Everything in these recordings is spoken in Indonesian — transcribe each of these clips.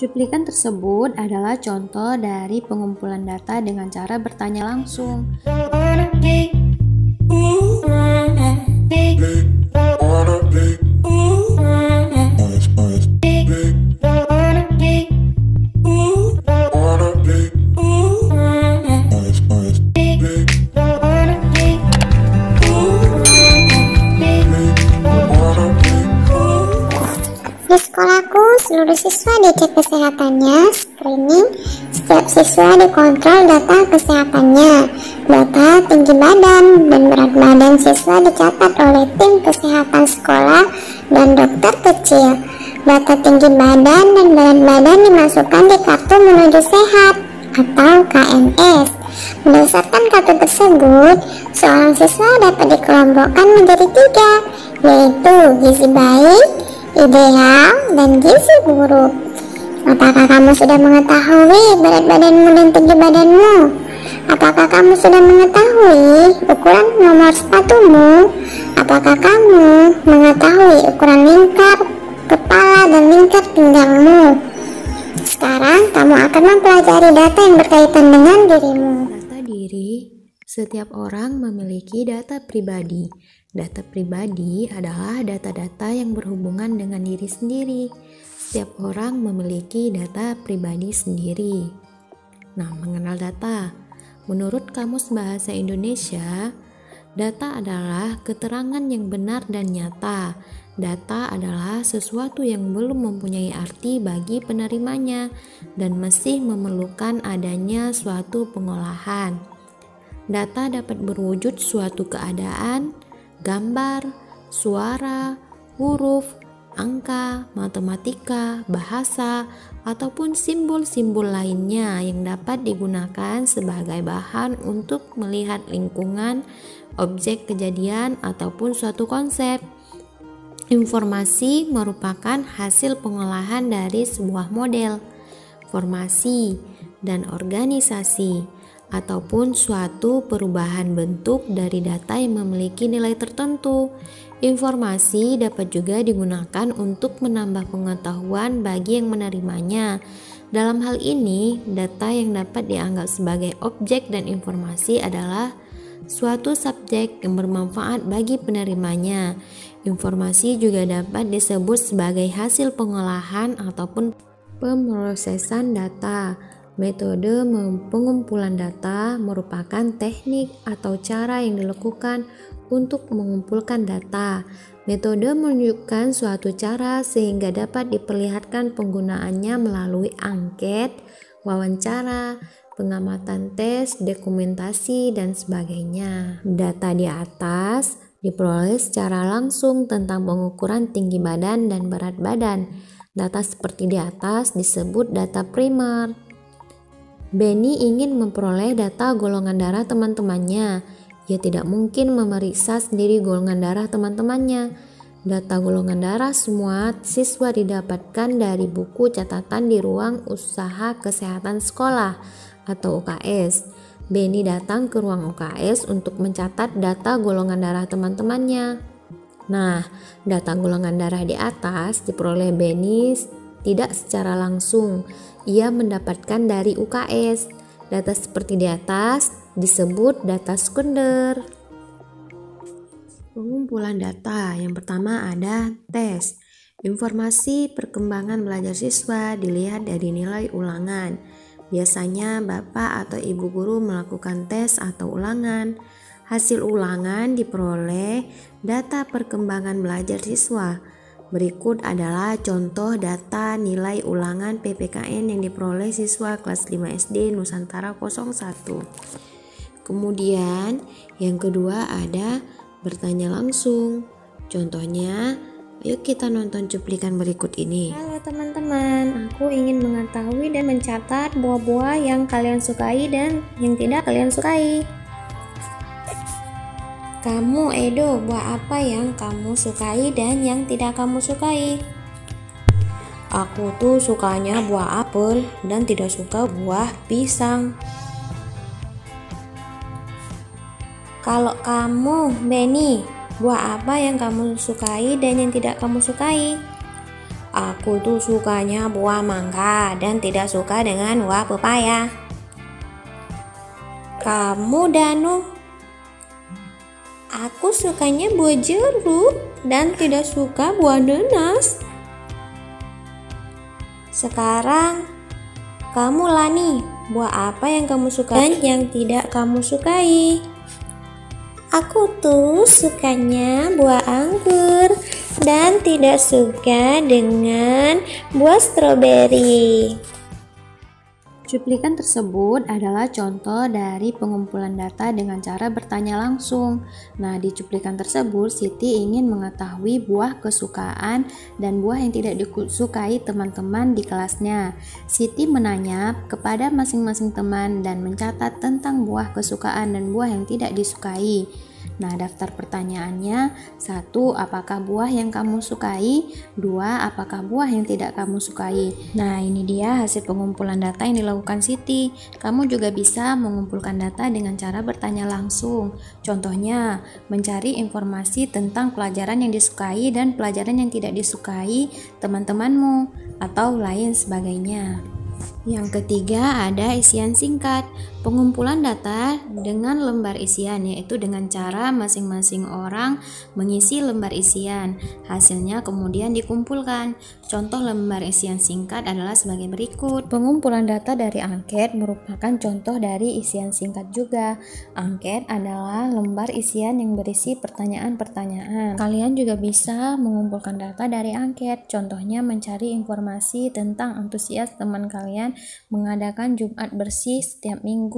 Cuplikan tersebut adalah contoh dari pengumpulan data dengan cara bertanya langsung. Di sekolahku, seluruh siswa dicek kesehatannya, screening, setiap siswa dikontrol data kesehatannya, data tinggi badan dan berat badan siswa dicatat oleh tim kesehatan sekolah dan dokter kecil. Data tinggi badan dan berat badan dimasukkan di kartu menuju sehat atau KMS. Berdasarkan kartu tersebut, seorang siswa dapat dikelompokkan menjadi 3, yaitu gizi baik, ideal, dan gizi buruk. Apakah kamu sudah mengetahui berat badanmu dan tinggi badanmu? Apakah kamu sudah mengetahui ukuran nomor sepatumu? Apakah kamu mengetahui ukuran lingkar kepala dan lingkar pinggangmu? Sekarang kamu akan mempelajari data yang berkaitan dengan dirimu. Data diri, setiap orang memiliki data pribadi. Data pribadi adalah data-data yang berhubungan dengan diri sendiri. Setiap orang memiliki data pribadi sendiri. Nah, mengenal data. Menurut Kamus Bahasa Indonesia, data adalah keterangan yang benar dan nyata. Data adalah sesuatu yang belum mempunyai arti bagi penerimanya dan masih memerlukan adanya suatu pengolahan. Data dapat berwujud suatu keadaan, gambar, suara, huruf, angka, matematika, bahasa, ataupun simbol-simbol lainnya yang dapat digunakan sebagai bahan untuk melihat lingkungan, objek kejadian, ataupun suatu konsep. Informasi merupakan hasil pengolahan dari sebuah model, formasi, dan organisasi, ataupun suatu perubahan bentuk dari data yang memiliki nilai tertentu. Informasi dapat juga digunakan untuk menambah pengetahuan bagi yang menerimanya. Dalam hal ini, data yang dapat dianggap sebagai objek dan informasi adalah suatu subjek yang bermanfaat bagi penerimanya. Informasi juga dapat disebut sebagai hasil pengolahan ataupun pemrosesan data. Metode pengumpulan data merupakan teknik atau cara yang dilakukan untuk mengumpulkan data. Metode menunjukkan suatu cara sehingga dapat diperlihatkan penggunaannya melalui angket, wawancara, pengamatan tes, dokumentasi, dan sebagainya. Data di atas diperoleh secara langsung tentang pengukuran tinggi badan dan berat badan. Data seperti di atas disebut data primer. Benny ingin memperoleh data golongan darah teman-temannya. Ia tidak mungkin memeriksa sendiri golongan darah teman-temannya. Data golongan darah semua siswa didapatkan dari buku catatan di ruang usaha kesehatan sekolah atau UKS. Benny datang ke ruang UKS untuk mencatat data golongan darah teman-temannya. Nah, data golongan darah di atas diperoleh Benny tidak secara langsung. Ia mendapatkan dari UKS. Data seperti di atas disebut data sekunder. Pengumpulan data yang pertama ada tes. Informasi perkembangan belajar siswa dilihat dari nilai ulangan. Biasanya Bapak atau Ibu guru melakukan tes atau ulangan. Hasil ulangan diperoleh data perkembangan belajar siswa. Berikut adalah contoh data nilai ulangan PPKN yang diperoleh siswa kelas 5 SD Nusantara 01. Kemudian yang kedua ada bertanya langsung. Contohnya, yuk kita nonton cuplikan berikut ini. Halo teman-teman, aku ingin mengetahui dan mencatat buah-buah yang kalian sukai dan yang tidak kalian sukai. Kamu Edo, buah apa yang kamu sukai dan yang tidak kamu sukai? Aku tuh sukanya buah apel dan tidak suka buah pisang. Kalau kamu, Benny, buah apa yang kamu sukai dan yang tidak kamu sukai? Aku tuh sukanya buah mangga dan tidak suka dengan buah pepaya. Kamu, Danu? Aku sukanya buah jeruk dan tidak suka buah nanas. Sekarang, kamu, Lani, buah apa yang kamu suka dan yang tidak kamu sukai? Aku tuh sukanya buah anggur dan tidak suka dengan buah stroberi. Cuplikan tersebut adalah contoh dari pengumpulan data dengan cara bertanya langsung. Nah, di cuplikan tersebut Siti ingin mengetahui buah kesukaan dan buah yang tidak disukai teman-teman di kelasnya. Siti menanya kepada masing-masing teman dan mencatat tentang buah kesukaan dan buah yang tidak disukai. Nah, daftar pertanyaannya: 1. Apakah buah yang kamu sukai? 2. Apakah buah yang tidak kamu sukai? Nah, ini dia hasil pengumpulan data yang dilakukan Siti. Kamu juga bisa mengumpulkan data dengan cara bertanya langsung. Contohnya, mencari informasi tentang pelajaran yang disukai dan pelajaran yang tidak disukai teman-temanmu, atau lain sebagainya. Yang ketiga ada isian singkat. Pengumpulan data dengan lembar isian, yaitu dengan cara masing-masing orang mengisi lembar isian. Hasilnya kemudian dikumpulkan. Contoh lembar isian singkat adalah sebagai berikut. Pengumpulan data dari angket merupakan contoh dari isian singkat juga. Angket adalah lembar isian yang berisi pertanyaan-pertanyaan. Kalian juga bisa mengumpulkan data dari angket. Contohnya mencari informasi tentang antusias teman kalian mengadakan Jumat bersih setiap minggu.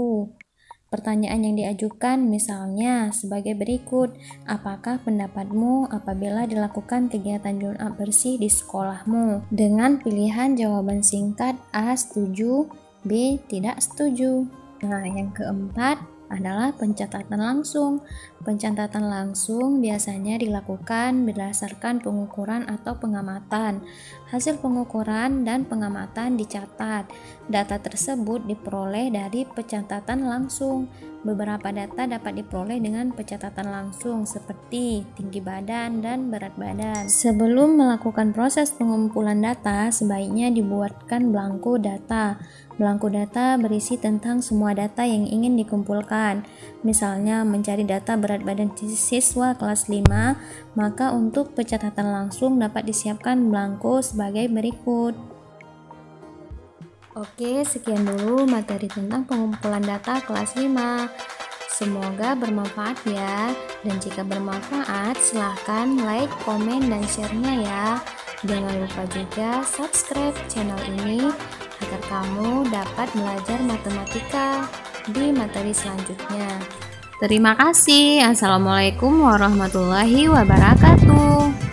Pertanyaan yang diajukan misalnya sebagai berikut: apakah pendapatmu apabila dilakukan kegiatan Jumat bersih di sekolahmu? Dengan pilihan jawaban singkat A. Setuju, B. Tidak setuju. Nah, yang keempat adalah pencatatan langsung. Pencatatan langsung biasanya dilakukan berdasarkan pengukuran atau pengamatan. Hasil pengukuran dan pengamatan dicatat. Data tersebut diperoleh dari pencatatan langsung. Beberapa data dapat diperoleh dengan pencatatan langsung seperti tinggi badan dan berat badan. Sebelum melakukan proses pengumpulan data, sebaiknya dibuatkan belangko data. Belangko data berisi tentang semua data yang ingin dikumpulkan. Misalnya mencari data berat badan siswa kelas 5, maka untuk pencatatan langsung dapat disiapkan belangko sebagai berikut. Oke, sekian dulu materi tentang pengumpulan data kelas 5. Semoga bermanfaat ya. Dan jika bermanfaat, silahkan like, komen, dan share-nya ya. Jangan lupa juga subscribe channel ini agar kamu dapat belajar matematika di materi selanjutnya. Terima kasih. Assalamualaikum warahmatullahi wabarakatuh.